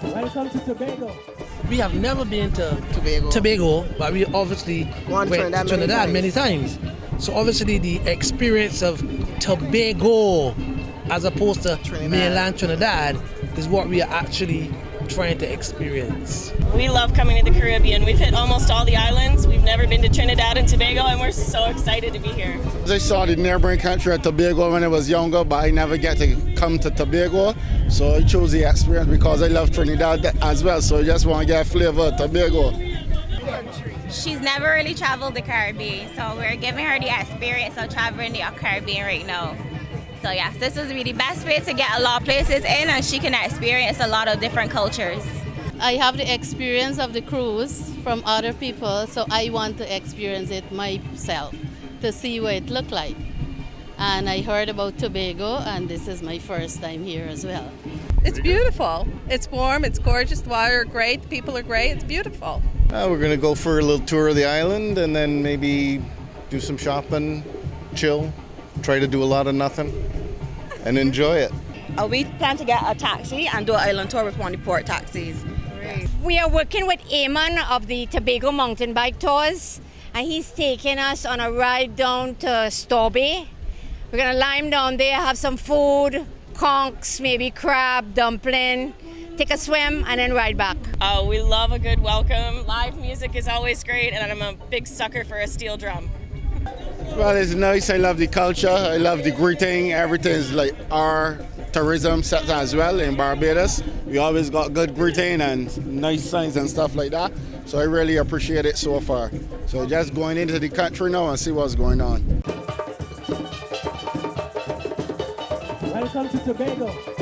Welcome to Tobago. We have never been to Tobago. but we obviously Gone went to Trinidad many times. So obviously the experience of Tobago as opposed to mainland Trinidad is what we are actually trying to experience. We love coming to the Caribbean. We've hit almost all the islands. We've never been to Trinidad and Tobago, and we're so excited to be here. I saw the neighboring country of Tobago when I was younger, but I never get to come to Tobago. So I chose the experience because I love Trinidad as well. So I just want to get a flavor of Tobago. She's never really traveled the Caribbean, so we're giving her the experience of traveling the Caribbean right now. So yes, this is really the best way to get a lot of places in, and she can experience a lot of different cultures. I have the experience of the cruise from other people, so I want to experience it myself to see what it looked like. And I heard about Tobago, and this is my first time here as well. It's beautiful. It's warm, it's gorgeous, the water are great, the people are great, it's beautiful. We're going to go for a little tour of the island and then maybe do some shopping, chill, try to do a lot of nothing, and enjoy it. We plan to get a taxi and do an island tour with one of the port taxis. We are working with Eamon of the Tobago Mountain Bike Tours, and he's taking us on a ride down to Stobby. We're going to lime down there, have some food, conchs, maybe crab, dumpling, take a swim, and then ride back. We love a good welcome. Live music is always great, and I'm a big sucker for a steel drum. Well, it's nice. I love the culture. I love the greeting. Everything is like our tourism sector as well in Barbados. We always got good greeting and nice signs and stuff like that. So I really appreciate it so far. So just going into the country now and see what's going on. Welcome to Tobago.